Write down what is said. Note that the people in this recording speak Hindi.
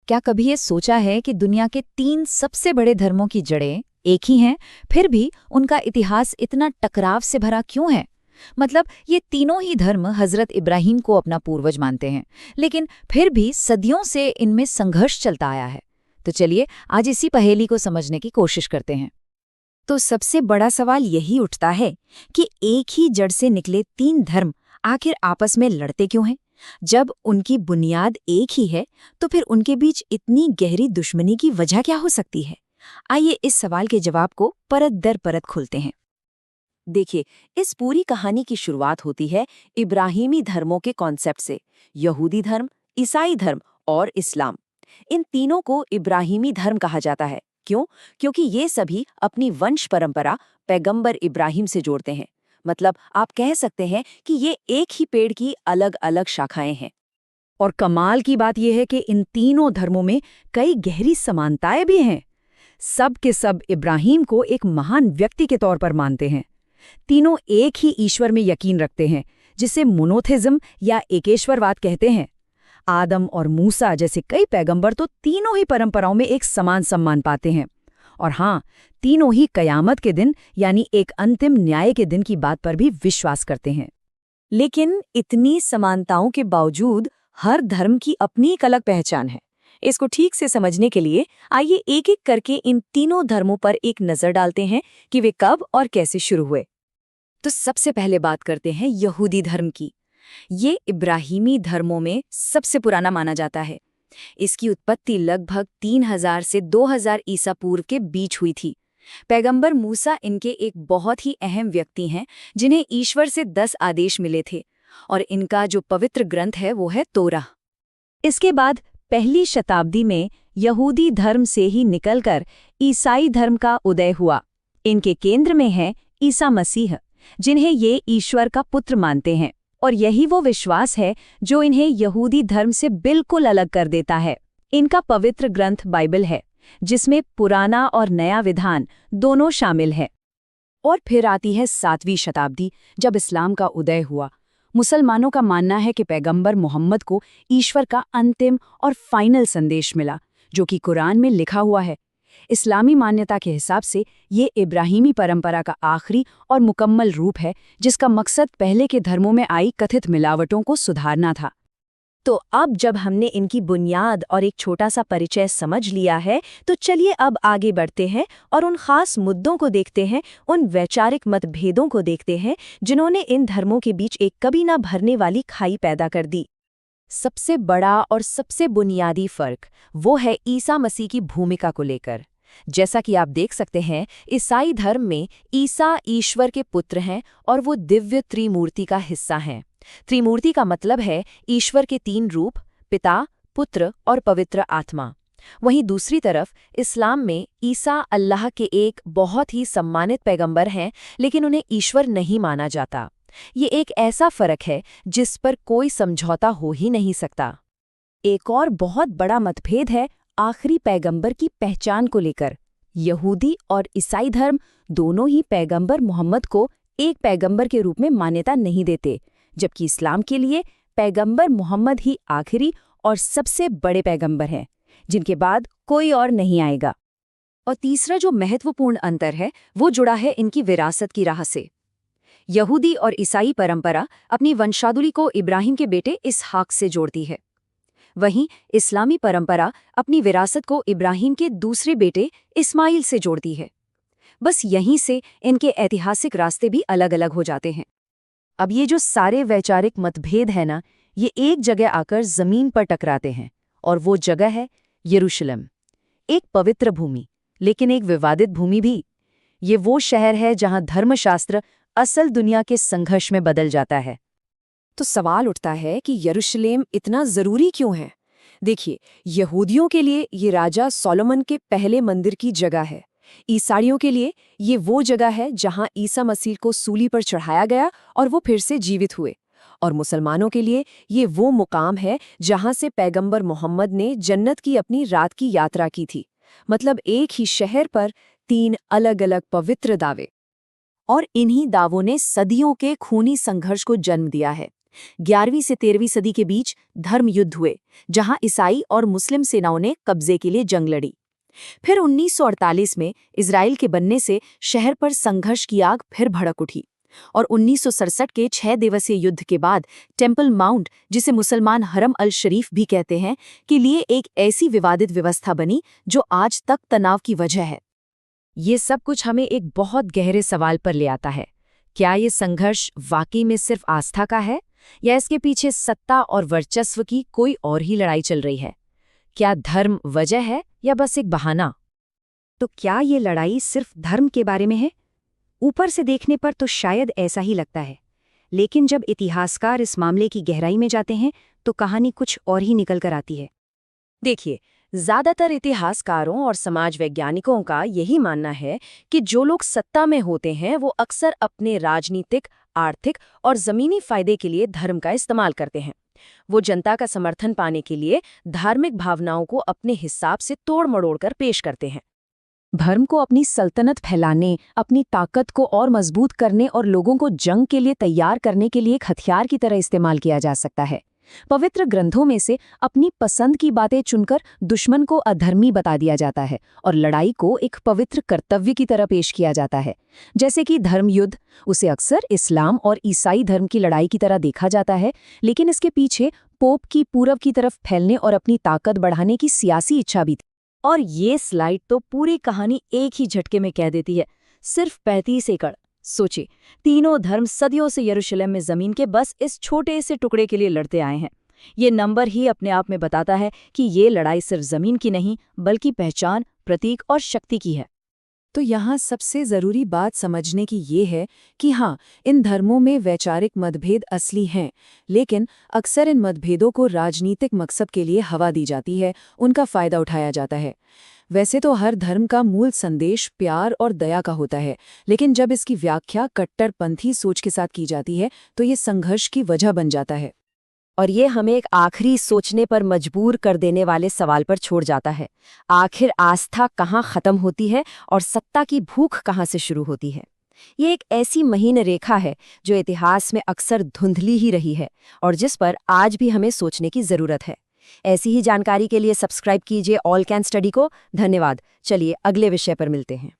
क्या कभी ये सोचा है कि दुनिया के 3 सबसे बड़े धर्मों की जड़ें एक ही हैं, फिर भी उनका इतिहास इतना टकराव से भरा क्यों है? मतलब ये तीनों ही धर्म हजरत इब्राहिम को अपना पूर्वज मानते हैं, लेकिन फिर भी सदियों से इनमें संघर्ष चलता आया है। तो चलिए आज इसी पहेली को समझने की कोशिश करते हैं। तो सबसे बड़ा सवाल यही उठता है कि एक ही जड़ से निकले 3 धर्म आखिर आपस में लड़ते क्यों हैं? जब उनकी बुनियाद एक ही है, तो फिर उनके बीच इतनी गहरी दुश्मनी की वजह क्या हो सकती है? आइए इस सवाल के जवाब को परत दर परत खोलते हैं। देखिए, इस पूरी कहानी की शुरुआत होती है इब्राहिमी धर्मों के कॉन्सेप्ट से। यहूदी धर्म, ईसाई धर्म और इस्लाम, इन तीनों को इब्राहिमी धर्म कहा जाता है। क्यों? क्योंकि ये सभी अपनी वंश परंपरा पैगंबर इब्राहिम से जोड़ते हैं। मतलब आप कह सकते हैं कि ये एक ही पेड़ की अलग अलग शाखाएं हैं। और कमाल की बात यह है कि इन तीनों धर्मों में कई गहरी समानताएं भी हैं। सब के सब इब्राहिम को एक महान व्यक्ति के तौर पर मानते हैं। तीनों एक ही ईश्वर में यकीन रखते हैं, जिसे मोनोथिज्म या एकेश्वरवाद कहते हैं। आदम और मूसा जैसे कई पैगंबर तो तीनों ही परंपराओं में एक समान सम्मान पाते हैं। और हाँ, तीनों ही कयामत के दिन यानी एक अंतिम न्याय के दिन की बात पर भी विश्वास करते हैं। लेकिन इतनी समानताओं के बावजूद हर धर्म की अपनी एक अलग पहचान है। इसको ठीक से समझने के लिए आइए एक एक करके इन तीनों धर्मों पर एक नजर डालते हैं कि वे कब और कैसे शुरू हुए। तो सबसे पहले बात करते हैं यहूदी धर्म की। ये इब्राहिमी धर्मों में सबसे पुराना माना जाता है। इसकी उत्पत्ति लगभग 3000 से 2000 ईसा पूर्व के बीच हुई थी। पैगंबर मूसा इनके एक बहुत ही अहम व्यक्ति हैं, जिन्हें ईश्वर से 10 आदेश मिले थे, और इनका जो पवित्र ग्रंथ है वो है तोरा। इसके बाद पहली शताब्दी में यहूदी धर्म से ही निकलकर ईसाई धर्म का उदय हुआ। इनके केंद्र में है ईसा मसीह, जिन्हें ये ईश्वर का पुत्र मानते हैं, और यही वो विश्वास है जो इन्हें यहूदी धर्म से बिल्कुल अलग कर देता है। इनका पवित्र ग्रंथ बाइबल है, जिसमें पुराना और नया विधान दोनों शामिल है। और फिर आती है 7वीं शताब्दी, जब इस्लाम का उदय हुआ। मुसलमानों का मानना है कि पैगंबर मोहम्मद को ईश्वर का अंतिम और फाइनल संदेश मिला, जो कि कुरान में लिखा हुआ है। इस्लामी मान्यता के हिसाब से ये इब्राहिमी परंपरा का आखिरी और मुकम्मल रूप है, जिसका मकसद पहले के धर्मों में आई कथित मिलावटों को सुधारना था। तो अब जब हमने इनकी बुनियाद और एक छोटा सा परिचय समझ लिया है, तो चलिए अब आगे बढ़ते हैं और उन खास मुद्दों को देखते हैं, उन वैचारिक मतभेदों को देखते हैं जिन्होंने इन धर्मों के बीच एक कभी ना भरने वाली खाई पैदा कर दी। सबसे बड़ा और सबसे बुनियादी फर्क वो है ईसा मसीह की भूमिका को लेकर। जैसा कि आप देख सकते हैं, ईसाई धर्म में ईसा ईश्वर के पुत्र हैं और वो दिव्य त्रिमूर्ति का हिस्सा हैं। त्रिमूर्ति का मतलब है ईश्वर के 3 रूप, पिता, पुत्र और पवित्र आत्मा। वहीं दूसरी तरफ इस्लाम में ईसा अल्लाह के एक बहुत ही सम्मानित पैगंबर हैं, लेकिन उन्हें ईश्वर नहीं माना जाता। ये एक ऐसा फर्क है जिस पर कोई समझौता हो ही नहीं सकता। एक और बहुत बड़ा मतभेद है आखिरी पैगंबर की पहचान को लेकर। यहूदी और ईसाई धर्म दोनों ही पैगंबर मोहम्मद को एक पैगंबर के रूप में मान्यता नहीं देते, जबकि इस्लाम के लिए पैगंबर मोहम्मद ही आखिरी और सबसे बड़े पैगंबर हैं, जिनके बाद कोई और नहीं आएगा। और तीसरा जो महत्वपूर्ण अंतर है वो जुड़ा है इनकी विरासत की राह से। यहूदी और ईसाई परंपरा अपनी वंशावली को इब्राहिम के बेटे इसहाक से जोड़ती है। वहीं इस्लामी परंपरा अपनी विरासत को इब्राहिम के दूसरे बेटे इस्माइल से जोड़ती है। बस यहीं से इनके ऐतिहासिक रास्ते भी अलग अलग हो जाते हैं। अब ये जो सारे वैचारिक मतभेद है ना, ये एक जगह आकर जमीन पर टकराते हैं, और वो जगह है यरूशलेम। एक पवित्र भूमि, लेकिन एक विवादित भूमि भी। ये वो शहर है जहां धर्मशास्त्र असल दुनिया के संघर्ष में बदल जाता है। तो सवाल उठता है कि यरूशलेम इतना जरूरी क्यों है? देखिए, यहूदियों के लिए ये राजा सोलोमन के पहले मंदिर की जगह है। ईसाइयों के लिए ये वो जगह है जहां ईसा मसीह को सूली पर चढ़ाया गया और वो फिर से जीवित हुए। और मुसलमानों के लिए ये वो मुकाम है जहां से पैगंबर मोहम्मद ने जन्नत की अपनी रात की यात्रा की थी। मतलब एक ही शहर पर 3 अलग अलग पवित्र दावे। और इन्हीं दावों ने सदियों के खूनी संघर्ष को जन्म दिया है। 11वीं से 13वीं सदी के बीच धर्म युद्ध हुए, जहां ईसाई और मुस्लिम सेनाओं ने कब्जे के लिए जंग लड़ी। फिर 1948 में इजराइल के बनने से शहर पर संघर्ष की आग फिर भड़क उठी और 1967 के 6 दिवसीय युद्ध के बाद टेम्पल माउंट, जिसे मुसलमान हरम अल शरीफ भी कहते हैं, के लिए एक ऐसी विवादित व्यवस्था बनी जो आज तक तनाव की वजह है। ये सब कुछ हमें एक बहुत गहरे सवाल पर ले आता है। क्या ये संघर्ष वाकई में सिर्फ आस्था का है, या इसके पीछे सत्ता और वर्चस्व की कोई और ही लड़ाई चल रही है? क्या धर्म वजह है या बस एक बहाना? तो क्या ये लड़ाई सिर्फ धर्म के बारे में है? ऊपर से देखने पर तो शायद ऐसा ही लगता है, लेकिन जब इतिहासकार इस मामले की गहराई में जाते हैं तो कहानी कुछ और ही निकल कर आती है। देखिए, ज्यादातर इतिहासकारों और समाज वैज्ञानिकों का यही मानना है कि जो लोग सत्ता में होते हैं वो अक्सर अपने राजनीतिक, आर्थिक और जमीनी फायदे के लिए धर्म का इस्तेमाल करते हैं। वो जनता का समर्थन पाने के लिए धार्मिक भावनाओं को अपने हिसाब से तोड़ मड़ोड़ कर पेश करते हैं। धर्म को अपनी सल्तनत फैलाने, अपनी ताकत को और मजबूत करने और लोगों को जंग के लिए तैयार करने के लिए एक हथियार की तरह इस्तेमाल किया जा सकता है। पवित्र ग्रंथों में से अपनी पसंद की बातें चुनकर दुश्मन को अधर्मी बता दिया जाता है और लड़ाई को एक पवित्र कर्तव्य की तरह पेश किया जाता है। जैसे कि धर्म युद्ध, उसे अक्सर इस्लाम और ईसाई धर्म की लड़ाई की तरह देखा जाता है, लेकिन इसके पीछे पोप की पूरब की तरफ फैलने और अपनी ताकत बढ़ाने की सियासी इच्छा भी थी। और ये स्लाइड तो पूरी कहानी एक ही झटके में कह देती है। सिर्फ 35 एकड़। सोचिए, तीनों धर्म सदियों से यरूशलेम में जमीन के बस इस छोटे से टुकड़े के लिए लड़ते आए हैं। ये नंबर ही अपने आप में बताता है कि ये लड़ाई सिर्फ जमीन की नहीं, बल्कि पहचान, प्रतीक और शक्ति की है। तो यहाँ सबसे ज़रूरी बात समझने की ये है कि हाँ, इन धर्मों में वैचारिक मतभेद असली हैं, लेकिन अक्सर इन मतभेदों को राजनीतिक मकसद के लिए हवा दी जाती है, उनका फ़ायदा उठाया जाता है। वैसे तो हर धर्म का मूल संदेश प्यार और दया का होता है, लेकिन जब इसकी व्याख्या कट्टरपंथी सोच के साथ की जाती है तो ये संघर्ष की वजह बन जाता है। और ये हमें एक आखिरी सोचने पर मजबूर कर देने वाले सवाल पर छोड़ जाता है। आखिर आस्था कहाँ खत्म होती है और सत्ता की भूख कहाँ से शुरू होती है? ये एक ऐसी महीन रेखा है जो इतिहास में अक्सर धुंधली ही रही है और जिस पर आज भी हमें सोचने की जरूरत है। ऐसी ही जानकारी के लिए सब्सक्राइब कीजिए ऑल कैन स्टडी को। धन्यवाद। चलिए अगले विषय पर मिलते हैं।